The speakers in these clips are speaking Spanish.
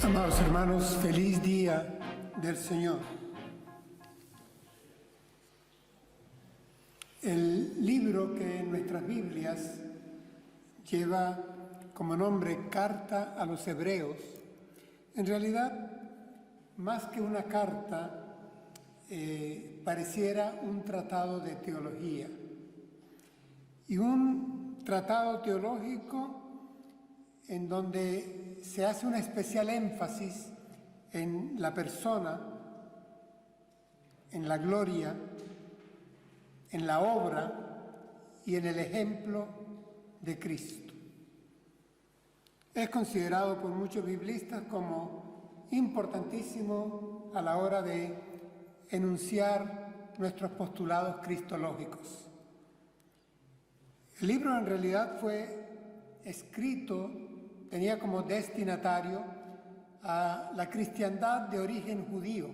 Amados hermanos, feliz día del Señor. El libro que en nuestras Biblias lleva como nombre Carta a los Hebreos, en realidad, más que una carta, pareciera un tratado de teología. Y un tratado teológico en donde se hace un especial énfasis en la persona, en la gloria, en la obra y en el ejemplo de Cristo. Es considerado por muchos biblistas como importantísimo a la hora de enunciar nuestros postulados cristológicos. El libro en realidad fue escrito, tenía como destinatario a la cristiandad de origen judío.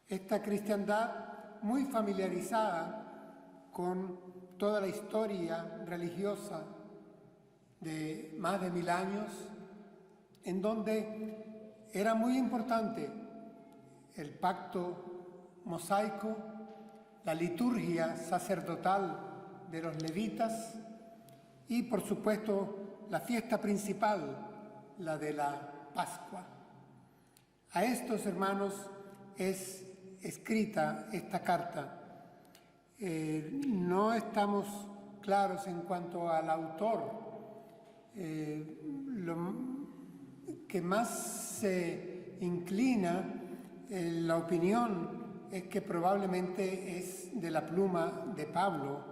Esta cristiandad muy familiarizada con toda la historia religiosa de más de 1000 años, en donde era muy importante el pacto mosaico, la liturgia sacerdotal de los levitas y, por supuesto, la fiesta principal, la de la Pascua. A estos hermanos es escrita esta carta. No estamos claros en cuanto al autor. Lo que más se inclina en la opinión es que probablemente es de la pluma de Pablo,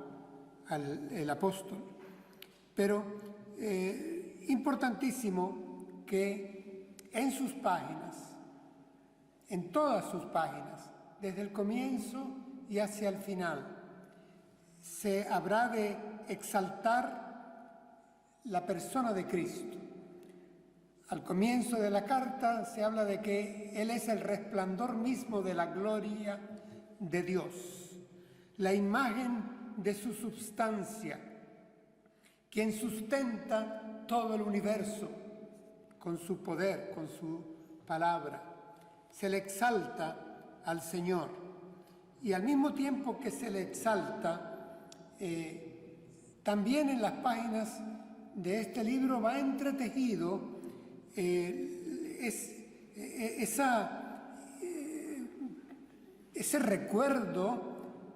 el apóstol. Pero importantísimo que en sus páginas, en todas sus páginas, desde el comienzo y hacia el final, se habrá de exaltar la persona de Cristo. Al comienzo de la carta se habla de que Él es el resplandor mismo de la gloria de Dios, la imagen de su substancia, quien sustenta todo el universo con su poder, con su palabra. Se le exalta al Señor. Y al mismo tiempo que se le exalta, también en las páginas de este libro va entretejido ese recuerdo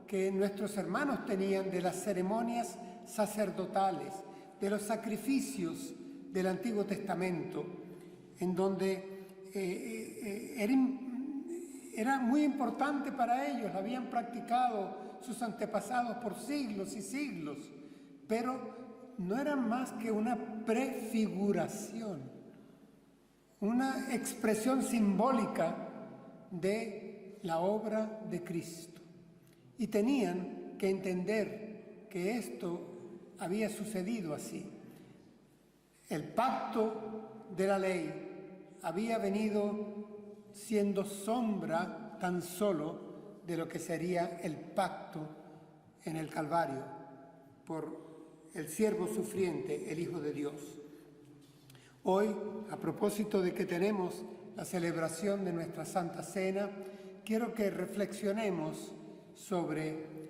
que nuestros hermanos tenían de las ceremonias sacerdotales, de los sacrificios del Antiguo Testamento, en donde era muy importante para ellos, habían practicado sus antepasados por siglos y siglos, pero no era más que una prefiguración, una expresión simbólica de la obra de Cristo. Y tenían que entender que esto había sucedido así. El pacto de la ley había venido siendo sombra tan solo de lo que sería el pacto en el Calvario por el siervo sufriente, el Hijo de Dios. Hoy, a propósito de que tenemos la celebración de nuestra Santa Cena, quiero que reflexionemos sobre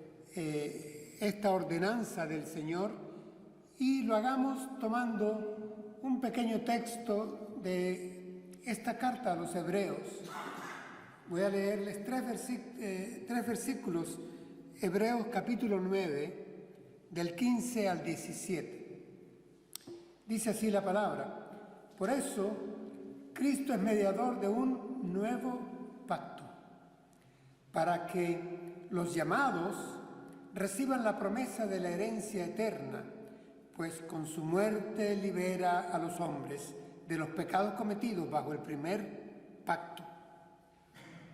esta ordenanza del Señor y lo hagamos tomando un pequeño texto de esta carta a los Hebreos. Voy a leerles tres versículos, Hebreos capítulo 9, del 15 al 17. Dice así la palabra: por eso Cristo es mediador de un nuevo pacto, para que los llamados reciban la promesa de la herencia eterna, pues con su muerte libera a los hombres de los pecados cometidos bajo el primer pacto.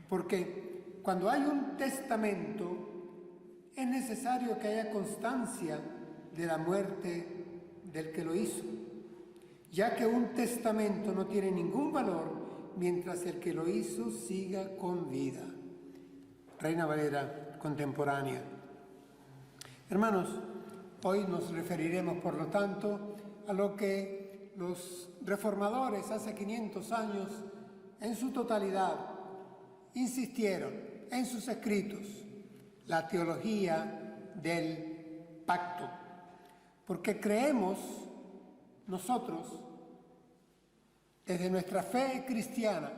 Porque cuando hay un testamento, es necesario que haya constancia de la muerte del que lo hizo, ya que un testamento no tiene ningún valor mientras el que lo hizo siga con vida. Reina Valera contemporánea. Hermanos, hoy nos referiremos, por lo tanto, a lo que los reformadores hace 500 años, en su totalidad, insistieron en sus escritos la teología del pacto, porque creemos nosotros, desde nuestra fe cristiana,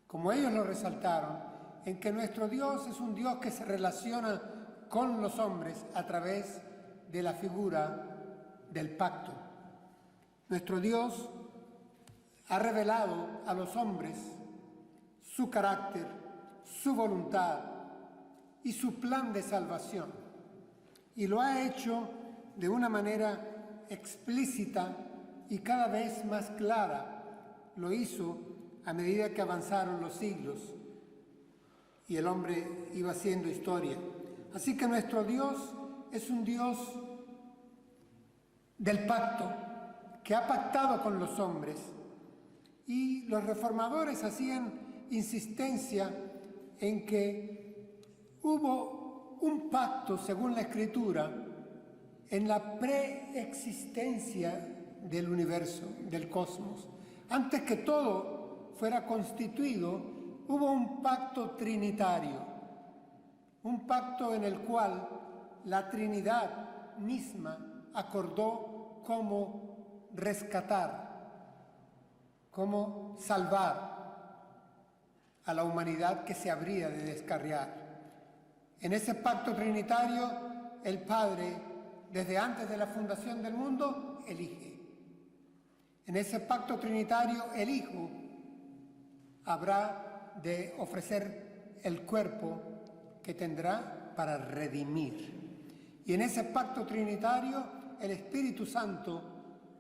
como ellos lo resaltaron, en que nuestro Dios es un Dios que se relaciona con los hombres a través de la figura del pacto. Nuestro Dios ha revelado a los hombres su carácter, su voluntad y su plan de salvación. Y lo ha hecho de una manera explícita y cada vez más clara. Lo hizo a medida que avanzaron los siglos y el hombre iba haciendo historia. Así que nuestro Dios es un Dios del pacto, que ha pactado con los hombres. Y los reformadores hacían insistencia en que hubo un pacto, según la Escritura, en la preexistencia del universo, del cosmos. Antes que todo fuera constituido, hubo un pacto trinitario, un pacto en el cual la Trinidad misma acordó cómo rescatar, cómo salvar a la humanidad que se habría de descarriar. En ese pacto trinitario, el Padre, desde antes de la fundación del mundo, elige. En ese pacto trinitario, el Hijo habrá de ofrecer el cuerpo que tendrá para redimir. Y en ese pacto trinitario, el Espíritu Santo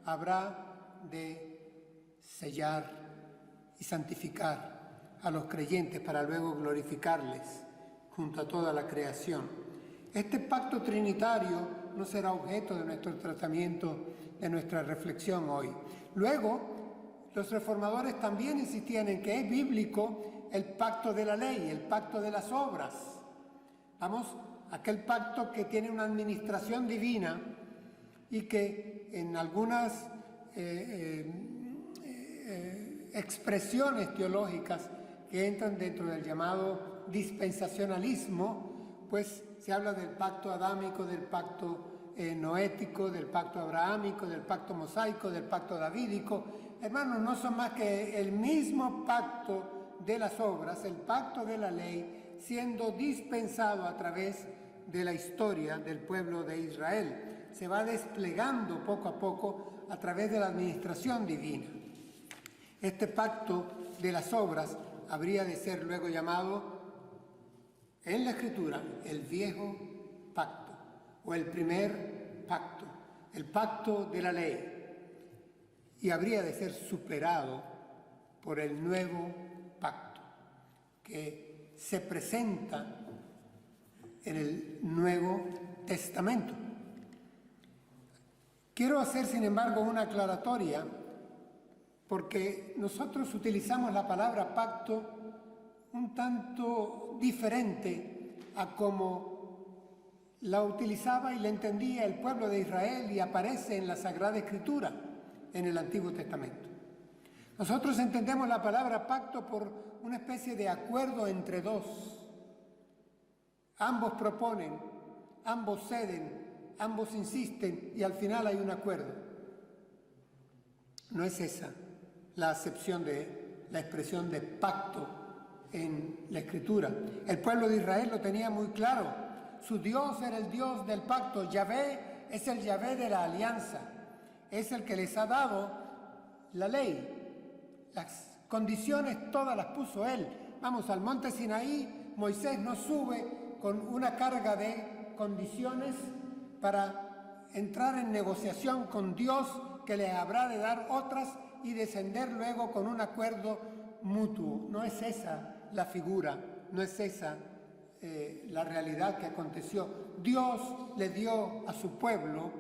habrá de sellar y santificar a los creyentes para luego glorificarles junto a toda la creación. Este pacto trinitario no será objeto de nuestro tratamiento, de nuestra reflexión hoy. Luego, los reformadores también insistían en que es bíblico el pacto de la ley, el pacto de las obras. Vamos, aquel pacto que tiene una administración divina y que en algunas expresiones teológicas que entran dentro del llamado dispensacionalismo, pues se habla del pacto adámico, del pacto noético, del pacto abrahámico, del pacto mosaico, del pacto davídico. Hermanos, no son más que el mismo pacto de las obras, el pacto de la ley, siendo dispensado a través de la historia del pueblo de Israel. Se va desplegando poco a poco a través de la administración divina. Este pacto de las obras habría de ser luego llamado en la Escritura el viejo pacto o el primer pacto, el pacto de la ley, y habría de ser superado por el nuevo pacto que se presenta en el Nuevo Testamento. Quiero hacer, sin embargo, una aclaratoria, porque nosotros utilizamos la palabra pacto un tanto diferente a como la utilizaba y la entendía el pueblo de Israel y aparece en la Sagrada Escritura en el Antiguo Testamento. Nosotros entendemos la palabra pacto por una especie de acuerdo entre dos. Ambos proponen, ambos ceden, ambos insisten y al final hay un acuerdo. No es esa la acepción de la expresión de pacto en la Escritura. El pueblo de Israel lo tenía muy claro. Su Dios era el Dios del pacto. Yahvé es el Yahvé de la alianza. Es el que les ha dado la ley. Las condiciones todas las puso Él. Vamos, al monte Sinaí, Moisés no sube con una carga de condiciones para entrar en negociación con Dios, que les habrá de dar otras y descender luego con un acuerdo mutuo. No es esa la figura, no es esa la realidad que aconteció. Dios le dio a su pueblo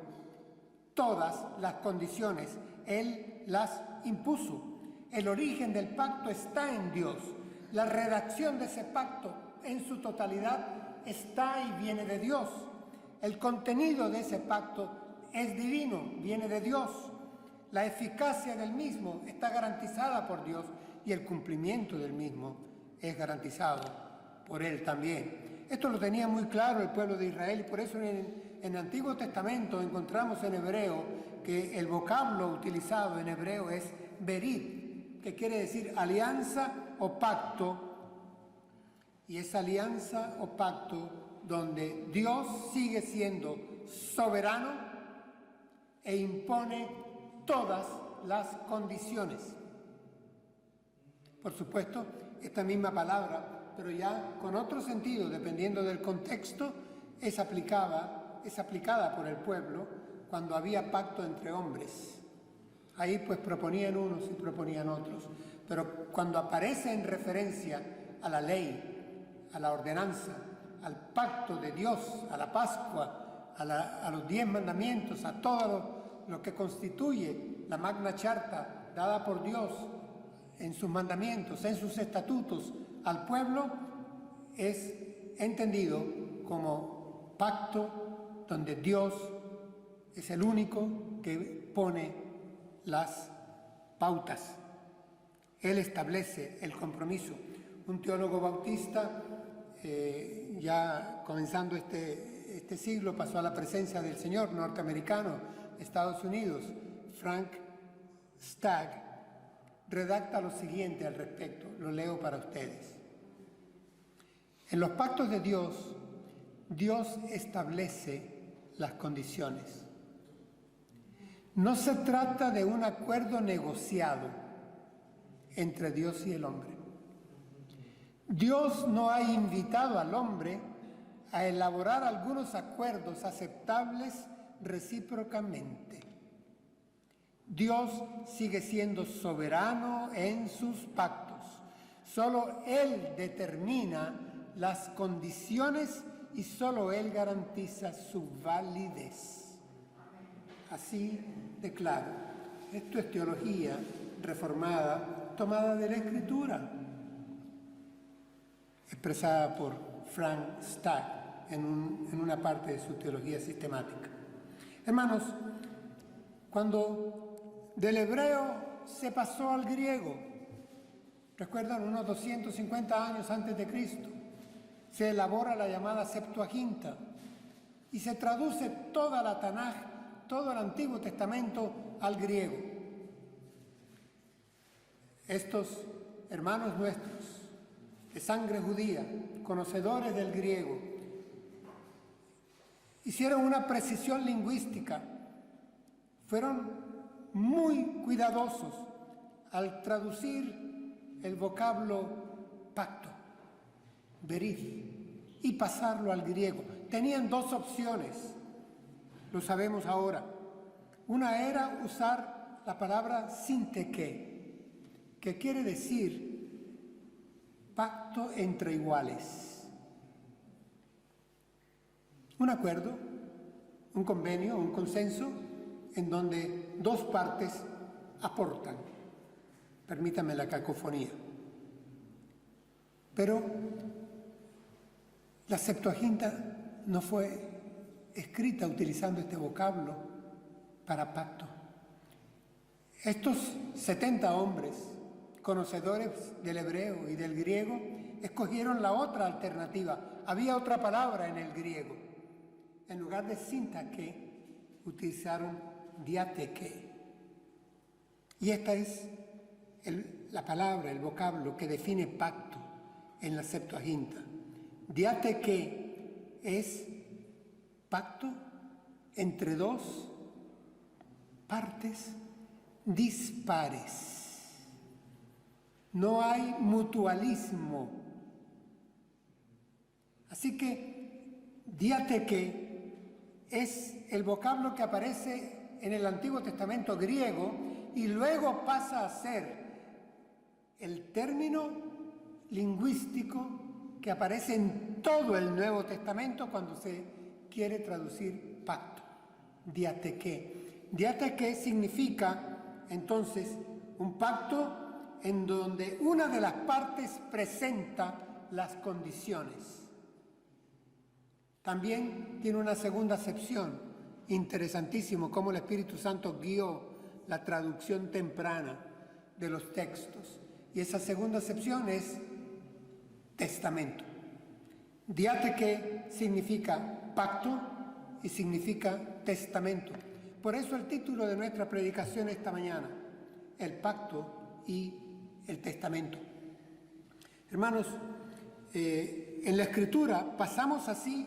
todas las condiciones, Él las impuso. El origen del pacto está en Dios. La redacción de ese pacto en su totalidad está y viene de Dios. El contenido de ese pacto es divino, viene de Dios. la eficacia del mismo está garantizada por Dios y el cumplimiento del mismo es garantizado por Él también. Esto lo tenía muy claro el pueblo de Israel y por eso en el Antiguo Testamento encontramos en hebreo que el vocablo utilizado en hebreo es berit, que quiere decir alianza o pacto. Y esa alianza o pacto donde Dios sigue siendo soberano e impone todas las condiciones. Por supuesto, esta misma palabra, pero ya con otro sentido, dependiendo del contexto, es aplicada por el pueblo cuando había pacto entre hombres. Ahí pues proponían unos y proponían otros. Pero cuando aparece en referencia a la ley, a la ordenanza, al pacto de Dios, a la Pascua, a los 10 mandamientos, a todo lo que constituye la Magna Charta dada por Dios en sus mandamientos, en sus estatutos al pueblo, es entendido como pacto donde Dios es el único que pone las pautas. Él establece el compromiso. Un teólogo bautista, ya comenzando este siglo, pasó a la presencia del Señor, norteamericano, Estados Unidos, Frank Stagg, redacta lo siguiente al respecto, lo leo para ustedes. En los pactos de Dios, Dios establece las condiciones. No se trata de un acuerdo negociado entre Dios y el hombre. Dios no ha invitado al hombre a elaborar algunos acuerdos aceptables recíprocamente. Dios sigue siendo soberano en sus pactos. Solo Él determina las condiciones y solo Él garantiza su validez. Así de claro. Esto es teología reformada, tomada de la Escritura, expresada por Frank Stagg en una parte de su teología sistemática. Hermanos, cuando del hebreo se pasó al griego, recuerdan, unos 250 años antes de Cristo, se elabora la llamada Septuaginta y se traduce toda la Tanaj, todo el Antiguo Testamento al griego. Estos hermanos nuestros, de sangre judía, conocedores del griego, hicieron una precisión lingüística, fueron muy cuidadosos al traducir el vocablo pacto, berit, y pasarlo al griego. Tenían dos opciones, lo sabemos ahora. Una era usar la palabra sinteke, que quiere decir pacto entre iguales. Un acuerdo, un convenio, un consenso en donde dos partes aportan. Permítame la cacofonía. Pero la Septuaginta no fue escrita utilizando este vocablo para pacto. Estos 70 hombres, conocedores del hebreo y del griego, escogieron la otra alternativa. Había otra palabra en el griego. En lugar de sintake, utilizaron diateke. Y esta es la palabra, el vocablo que define pacto en la Septuaginta. Diateke es pacto entre dos partes dispares. No hay mutualismo. Así que diateke es el vocablo que aparece en el Antiguo Testamento griego y luego pasa a ser el término lingüístico que aparece en todo el Nuevo Testamento cuando se quiere traducir pacto, diateke. Diateke significa entonces un pacto en donde una de las partes presenta las condiciones. También tiene una segunda acepción, interesantísimo cómo el Espíritu Santo guió la traducción temprana de los textos. Y esa segunda acepción es testamento. Diateque significa pacto y significa testamento. Por eso el título de nuestra predicación esta mañana, el pacto y el testamento. Hermanos, en la Escritura pasamos así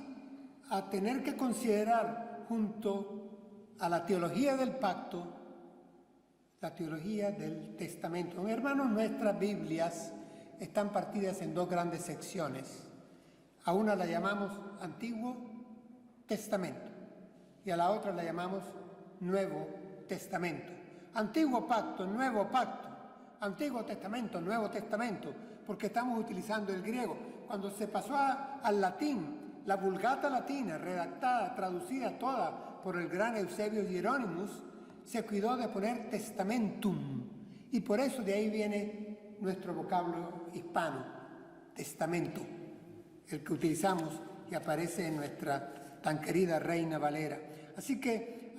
a tener que considerar junto a la teología del pacto, la teología del testamento. Hermanos, nuestras Biblias están partidas en dos grandes secciones. A una la llamamos Antiguo Testamento y a la otra la llamamos Nuevo Testamento. Antiguo Pacto, Nuevo Pacto. Antiguo Testamento, Nuevo Testamento, porque estamos utilizando el griego. Cuando se pasó al latín, la Vulgata latina, redactada, traducida toda por el gran Eusebio Hieronymus, se cuidó de poner testamentum, y por eso de ahí viene nuestro vocablo hispano, testamento, el que utilizamos y aparece en nuestra tan querida Reina Valera. Así que,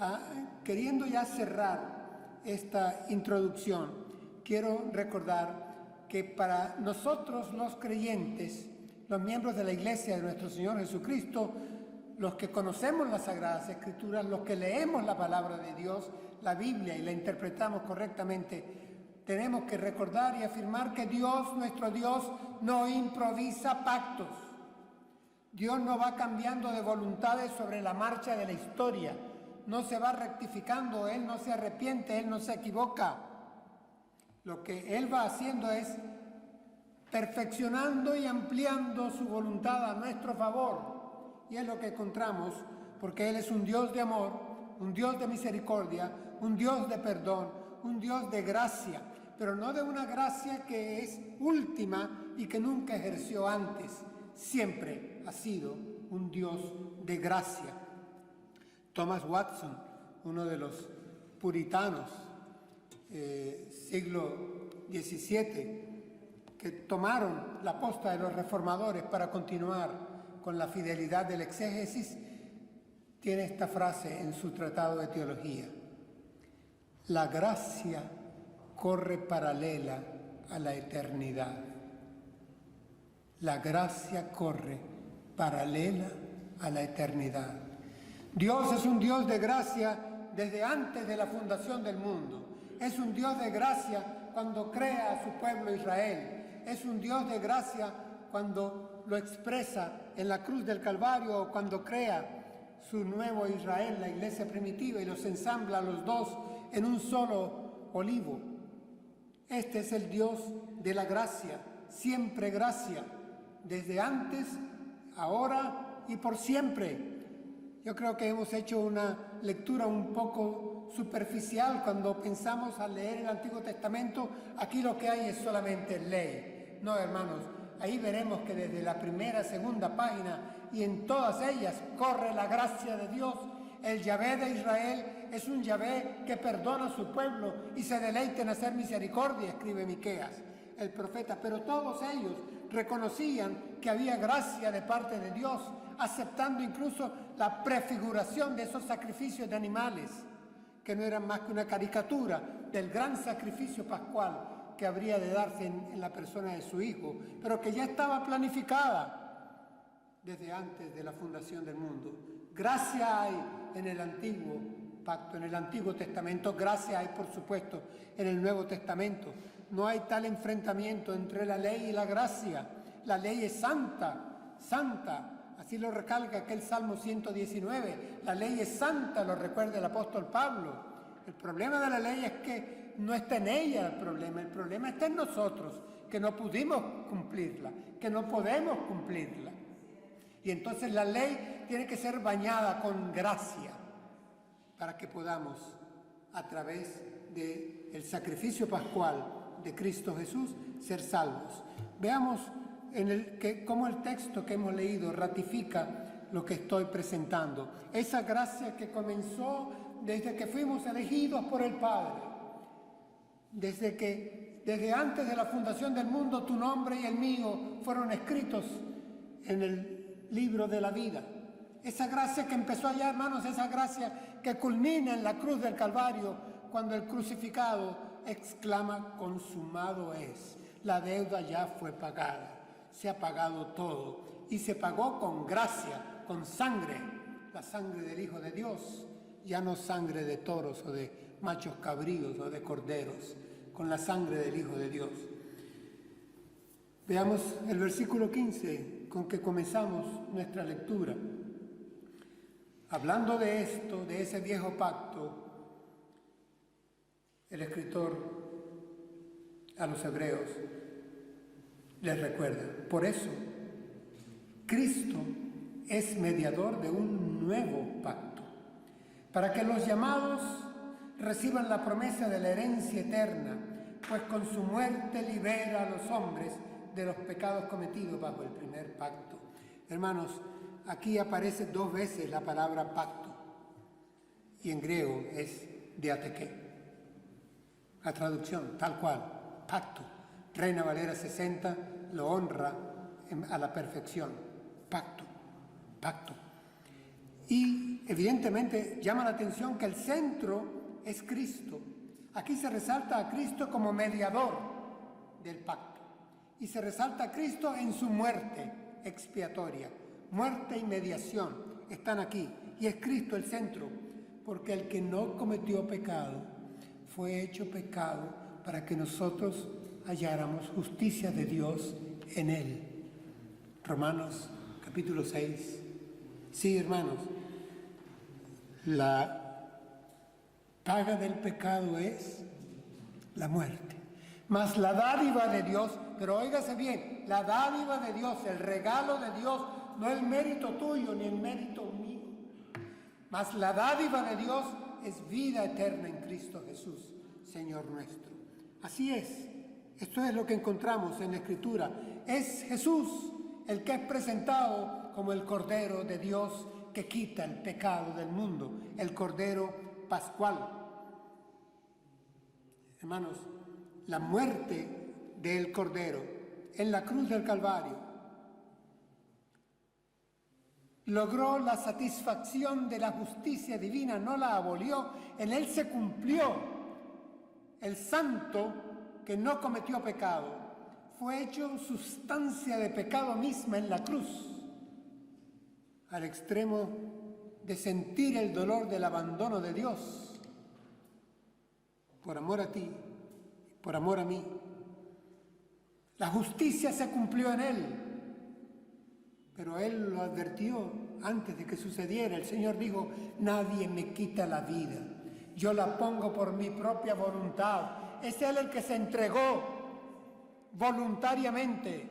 queriendo ya cerrar esta introducción, quiero recordar que para nosotros los creyentes, los miembros de la Iglesia de nuestro Señor Jesucristo, los que conocemos las Sagradas Escrituras, los que leemos la Palabra de Dios, la Biblia, y la interpretamos correctamente, tenemos que recordar y afirmar que Dios, nuestro Dios, no improvisa pactos. Dios no va cambiando de voluntades sobre la marcha de la historia, no se va rectificando, Él no se arrepiente, Él no se equivoca. Lo que Él va haciendo es perfeccionando y ampliando su voluntad a nuestro favor. Y es lo que encontramos, porque Él es un Dios de amor, un Dios de misericordia, un Dios de perdón, un Dios de gracia, pero no de una gracia que es última y que nunca ejerció antes. Siempre ha sido un Dios de gracia. Thomas Watson, uno de los puritanos, siglo XVII, que tomaron la posta de los reformadores para continuar con la fidelidad del exégesis, tiene esta frase en su tratado de teología: la gracia corre paralela a la eternidad. La gracia corre paralela a la eternidad. Dios es un Dios de gracia desde antes de la fundación del mundo. Es un Dios de gracia cuando crea a su pueblo Israel. Es un Dios de gracia cuando lo expresa en la cruz del Calvario, o cuando crea su nuevo Israel, la iglesia primitiva, y los ensambla a los dos en un solo olivo. Este es el Dios de la gracia, siempre gracia, desde antes, ahora y por siempre. Yo creo que hemos hecho una lectura un poco superficial cuando pensamos al leer el Antiguo Testamento. Aquí lo que hay es solamente ley. No, hermanos, ahí veremos que desde la primera, segunda página y en todas ellas corre la gracia de Dios. El Yahvé de Israel es un Yahvé que perdona a su pueblo y se deleita en hacer misericordia, escribe Miqueas, el profeta. Pero todos ellos reconocían que había gracia de parte de Dios, aceptando incluso la prefiguración de esos sacrificios de animales, que no eran más que una caricatura del gran sacrificio pascual que habría de darse en la persona de su Hijo, pero que ya estaba planificada desde antes de la fundación del mundo. Gracia hay en el Antiguo Pacto, en el Antiguo Testamento. Gracia hay, por supuesto, en el Nuevo Testamento. No hay tal enfrentamiento entre la ley y la gracia. La ley es santa, santa. Así lo recalca aquel Salmo 119. La ley es santa, lo recuerda el apóstol Pablo. El problema de la ley es que no está en ella el problema está en nosotros, que no pudimos cumplirla, que no podemos cumplirla. Y entonces la ley tiene que ser bañada con gracia para que podamos, a través del sacrificio pascual de Cristo Jesús, ser salvos. Veamos cómo el texto que hemos leído ratifica lo que estoy presentando. Esa gracia que comenzó desde que fuimos elegidos por el Padre, desde antes de la fundación del mundo, tu nombre y el mío fueron escritos en el libro de la vida. Esa gracia que empezó allá, hermanos, esa gracia que culmina en la cruz del Calvario, cuando el crucificado exclama: consumado es, la deuda ya fue pagada, se ha pagado todo y se pagó con gracia, con sangre, la sangre del Hijo de Dios, ya no sangre de toros o de machos cabríos o de corderos, con la sangre del Hijo de Dios. Veamos el versículo 15 con que comenzamos nuestra lectura. Hablando de esto, de ese viejo pacto, el escritor a los hebreos les recuerda: por eso Cristo es mediador de un nuevo pacto, para que los llamados reciban la promesa de la herencia eterna, pues con su muerte libera a los hombres de los pecados cometidos bajo el primer pacto. Hermanos, aquí aparece 2 veces la palabra pacto, y en griego es diateké. La traducción, tal cual, pacto. Reina Valera 60 lo honra a la perfección. Pacto, pacto. Y evidentemente llama la atención que el centro es Cristo. Aquí se resalta a Cristo como mediador del pacto. Y se resalta a Cristo en su muerte expiatoria. Muerte y mediación están aquí. Y es Cristo el centro, porque el que no cometió pecado fue hecho pecado para que nosotros halláramos justicia de Dios en Él. Romanos capítulo 6. Sí, hermanos, la paga del pecado es la muerte. Mas la dádiva de Dios, pero óigase bien, la dádiva de Dios, el regalo de Dios, no el mérito tuyo ni el mérito mío, mas la dádiva de Dios es vida eterna en Cristo Jesús, Señor nuestro. Así es, esto es lo que encontramos en la Escritura. Es Jesús el que es presentado como el Cordero de Dios que quita el pecado del mundo, el Cordero Pascual. Hermanos, la muerte del Cordero en la cruz del Calvario logró la satisfacción de la justicia divina, no la abolió. En Él se cumplió. El santo que no cometió pecado fue hecho sustancia de pecado misma en la cruz, al extremo de sentir el dolor del abandono de Dios por amor a ti, por amor a mí. La justicia se cumplió en Él, pero Él lo advirtió antes de que sucediera. El Señor dijo: nadie me quita la vida, yo la pongo por mi propia voluntad. Es Él el que se entregó voluntariamente,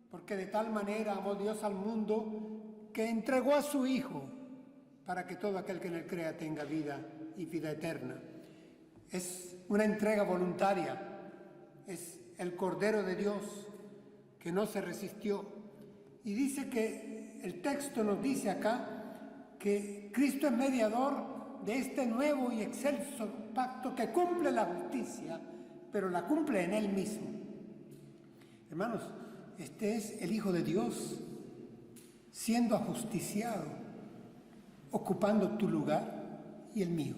porque de tal manera amó Dios al mundo que entregó a su Hijo para que todo aquel que en Él crea tenga vida y vida eterna. Es una entrega voluntaria, es el Cordero de Dios que no se resistió. Y dice que el texto nos dice acá que Cristo es mediador de este nuevo y excelso pacto que cumple la justicia, pero la cumple en Él mismo. Hermanos, este es el Hijo de Dios siendo ajusticiado, ocupando tu lugar y el mío.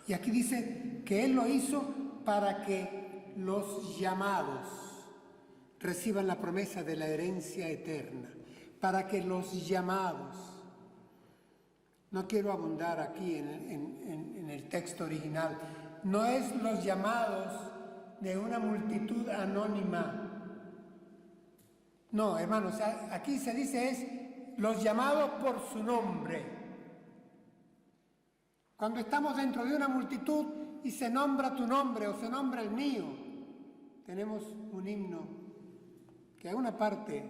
Y aquí dice que Él lo hizo para que los llamados reciban la promesa de la herencia eterna, para que los llamados, no quiero abundar aquí en el texto original, no es los llamados de una multitud anónima. No, hermanos, aquí se dice es los llamados por su nombre. Cuando estamos dentro de una multitud y se nombra tu nombre o se nombra el mío, tenemos un himno que a una parte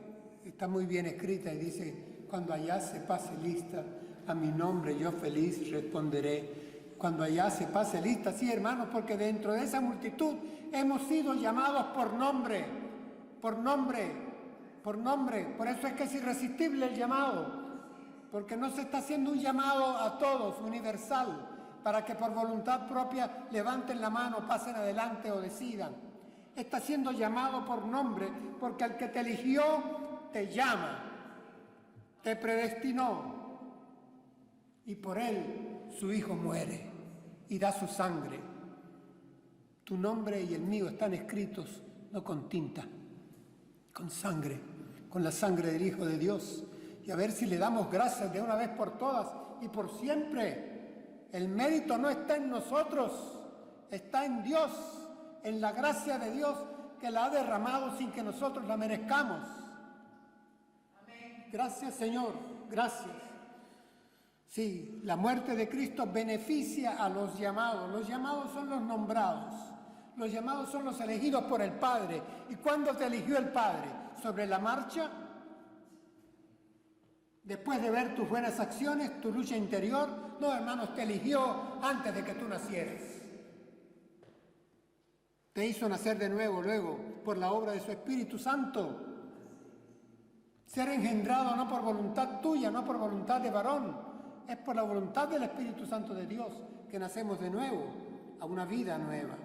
está muy bien escrita y dice: cuando allá se pase lista, a mi nombre yo feliz responderé. Cuando allá se pase lista, sí, hermanos, porque dentro de esa multitud hemos sido llamados por nombre, por nombre, por nombre. Por eso es que es irresistible el llamado, porque no se está haciendo un llamado a todos, universal, para que por voluntad propia levanten la mano, pasen adelante o decidan. Está siendo llamado por nombre, porque el que te eligió te llama, te predestinó, y por él su Hijo muere y da su sangre. Tu nombre y el mío están escritos no con tinta, con sangre, con la sangre del Hijo de Dios. Y a ver si le damos gracias de una vez por todas y por siempre. El mérito no está en nosotros, está en Dios, en la gracia de Dios que la ha derramado sin que nosotros la merezcamos. Amén. Gracias, Señor, gracias. Sí, la muerte de Cristo beneficia a los llamados. Los llamados son los nombrados. Los llamados son los elegidos por el Padre. ¿Y cuándo te eligió el Padre? ¿Sobre la marcha? Después de ver tus buenas acciones, tu lucha interior. No, hermanos, te eligió antes de que tú nacieras. Te hizo nacer de nuevo luego por la obra de su Espíritu Santo. Ser engendrado no por voluntad tuya, no por voluntad de varón. Es por la voluntad del Espíritu Santo de Dios que nacemos de nuevo a una vida nueva.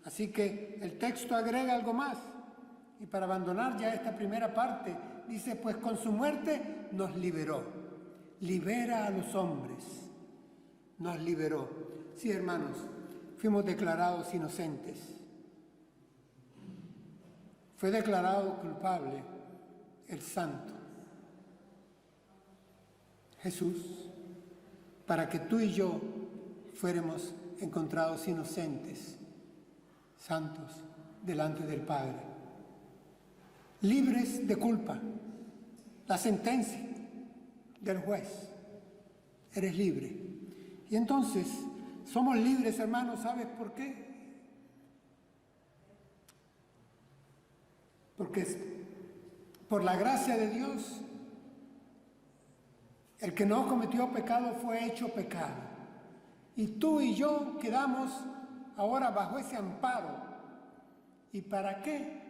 Así que el texto agrega algo más. Y para abandonar ya esta primera parte, dice, pues con su muerte nos liberó. Libera a los hombres. Nos liberó. Sí, hermanos, fuimos declarados inocentes. Fue declarado culpable el Santo, Jesús, para que tú y yo fuéramos encontrados inocentes, santos, delante del Padre, libres de culpa. La sentencia del juez, eres libre. Y entonces, somos libres, hermanos, ¿sabes por qué? Porque por la gracia de Dios, el que no cometió pecado fue hecho pecado. Y tú y yo quedamos ahora bajo ese amparo. ¿Y para qué?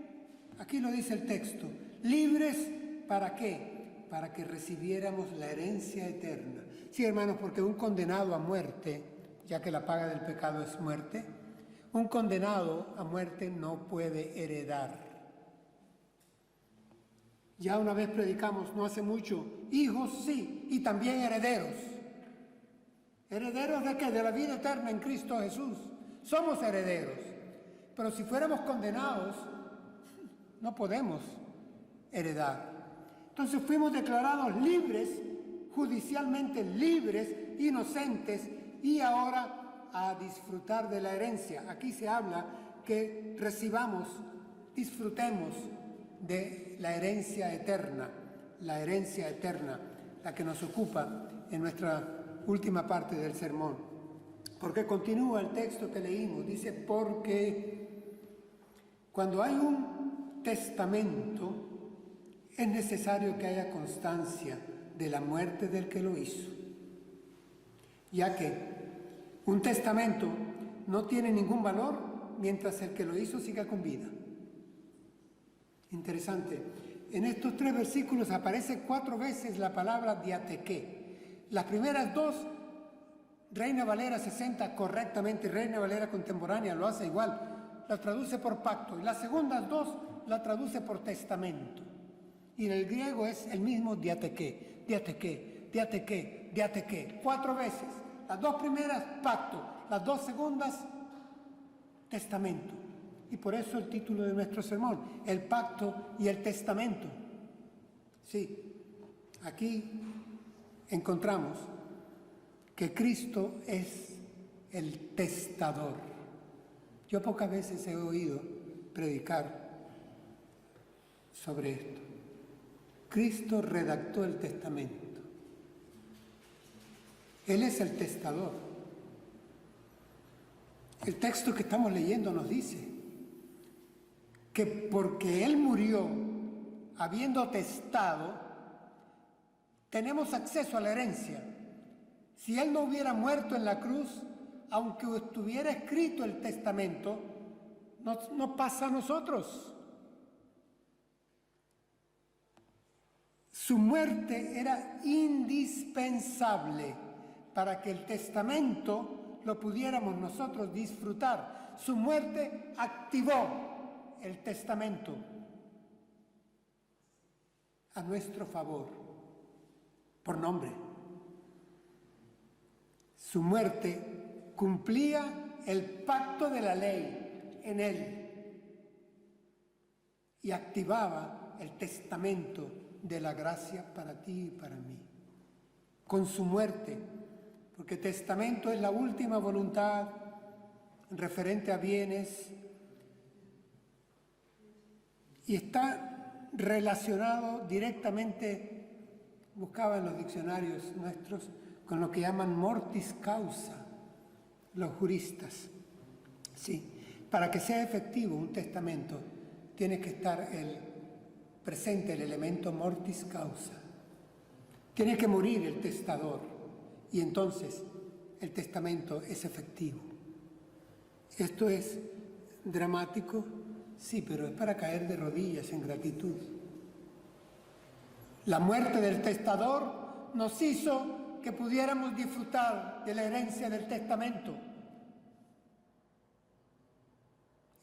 Aquí lo dice el texto. Libres, ¿para qué? Para que recibiéramos la herencia eterna. Sí, hermanos, porque un condenado a muerte, ya que la paga del pecado es muerte, un condenado a muerte no puede heredar. Ya una vez predicamos, no hace mucho, hijos sí, y también herederos. ¿Herederos de qué? De la vida eterna en Cristo Jesús. Somos herederos. Pero si fuéramos condenados, no podemos heredar. Entonces fuimos declarados libres, judicialmente libres, inocentes, y ahora a disfrutar de la herencia. Aquí se habla que recibamos, disfrutemos de la herencia eterna, la que nos ocupa en nuestra última parte del sermón. Porque continúa el texto que leímos, dice, porque cuando hay un testamento, es necesario que haya constancia de la muerte del que lo hizo, ya que un testamento no tiene ningún valor mientras el que lo hizo siga con vida. Interesante. En estos 3 versículos aparece 4 veces la palabra diatequé. Las primeras 2, Reina Valera 60 correctamente, Reina Valera contemporánea lo hace igual, la traduce por pacto. Y las segundas 2 la traduce por testamento. Y en el griego es el mismo diatequé, diatequé, diatequé, diatequé. 4 veces. Las 2 primeras, pacto. Las 2 segundas, testamento. Y por eso el título de nuestro sermón, el pacto y el testamento. Sí, aquí encontramos que Cristo es el testador. Yo pocas veces he oído predicar sobre esto. Cristo redactó el testamento. Él es el testador. El texto que estamos leyendo nos dice que porque Él murió habiendo testado, tenemos acceso a la herencia. Si Él no hubiera muerto en la cruz, aunque estuviera escrito el testamento, no pasa a nosotros. Su muerte era indispensable para que el testamento lo pudiéramos nosotros disfrutar. Su muerte activó el testamento a nuestro favor, por nombre. Su muerte cumplía el pacto de la ley en él y activaba el testamento de la gracia para ti y para mí. Con su muerte, porque testamento es la última voluntad referente a bienes y está relacionado directamente, buscaba en los diccionarios nuestros, con lo que llaman mortis causa, los juristas. Sí, para que sea efectivo un testamento, tiene que estar presente el elemento mortis causa. Tiene que morir el testador y entonces el testamento es efectivo. Esto es dramático, sí, pero es para caer de rodillas en gratitud. La muerte del testador nos hizo que pudiéramos disfrutar de la herencia del testamento.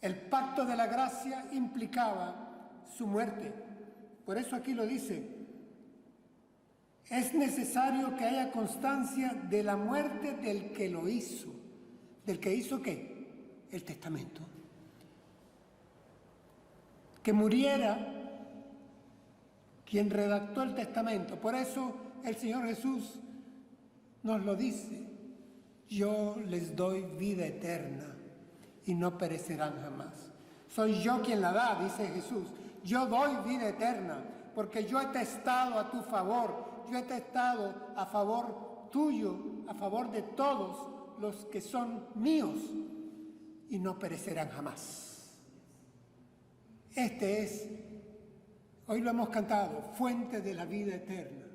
El pacto de la gracia implicaba su muerte. Por eso aquí lo dice. Es necesario que haya constancia de la muerte del que lo hizo. ¿Del que hizo qué? El testamento. Que muriera quien redactó el testamento. Por eso el Señor Jesús nos lo dice. Yo les doy vida eterna y no perecerán jamás. Soy yo quien la da, dice Jesús. Yo doy vida eterna porque yo he testado a tu favor. Yo he testado a favor tuyo, a favor de todos los que son míos y no perecerán jamás. Este es, hoy lo hemos cantado, fuente de la vida eterna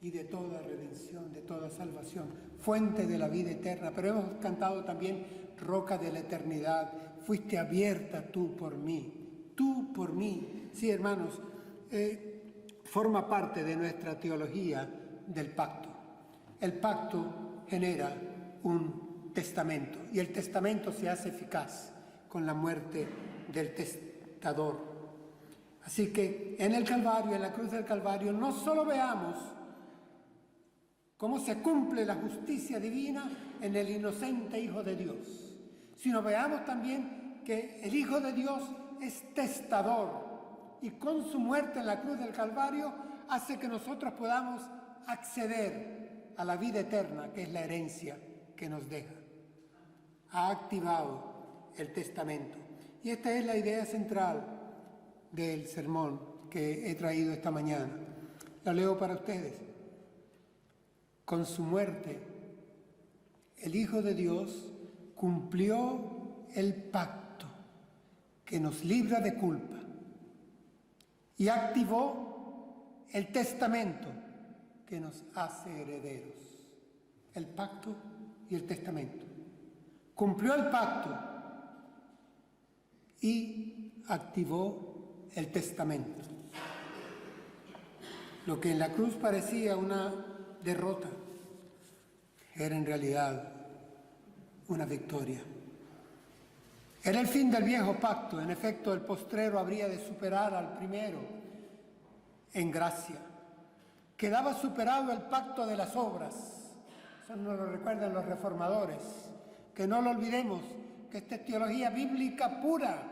y de toda redención, de toda salvación, fuente de la vida eterna. Pero hemos cantado también roca de la eternidad, fuiste abierta tú por mí, tú por mí. Sí, hermanos, forma parte de nuestra teología del pacto. El pacto genera un testamento y el testamento se hace eficaz con la muerte del testador. Así que en el Calvario, en la cruz del Calvario, no solo veamos cómo se cumple la justicia divina en el inocente Hijo de Dios, sino veamos también que el Hijo de Dios es testador y con su muerte en la cruz del Calvario hace que nosotros podamos acceder a la vida eterna, que es la herencia que nos deja. Ha activado el testamento. Y esta es la idea central del sermón que he traído esta mañana. La leo para ustedes. Con su muerte, el Hijo de Dios cumplió el pacto que nos libra de culpa y activó el testamento que nos hace herederos. El pacto y el testamento. Cumplió el pacto y activó el testamento. Lo que en la cruz parecía una derrota era en realidad una victoria. Era el fin del viejo pacto. En efecto, el postrero habría de superar al primero en gracia. Quedaba superado el pacto de las obras. Eso nos lo recuerdan los reformadores. Que no lo olvidemos, que esta es teología bíblica pura.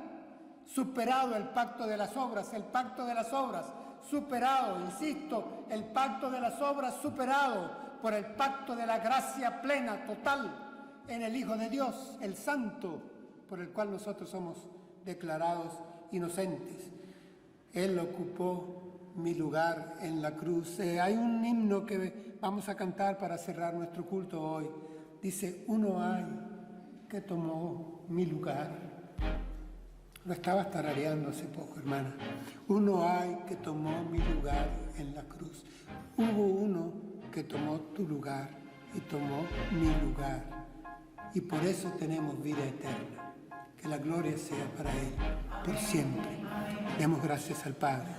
Superado el pacto de las obras, el pacto de las obras superado, insisto, el pacto de las obras superado por el pacto de la gracia plena, total, en el Hijo de Dios, el Santo, por el cual nosotros somos declarados inocentes. Él ocupó mi lugar en la cruz. Hay un himno que vamos a cantar para cerrar nuestro culto hoy. Dice, uno hay que tomó mi lugar. Lo estabas tarareando hace poco, hermana. Uno hay que tomó mi lugar en la cruz. Hubo uno que tomó tu lugar y tomó mi lugar. Y por eso tenemos vida eterna. Que la gloria sea para Él por siempre. Demos gracias al Padre.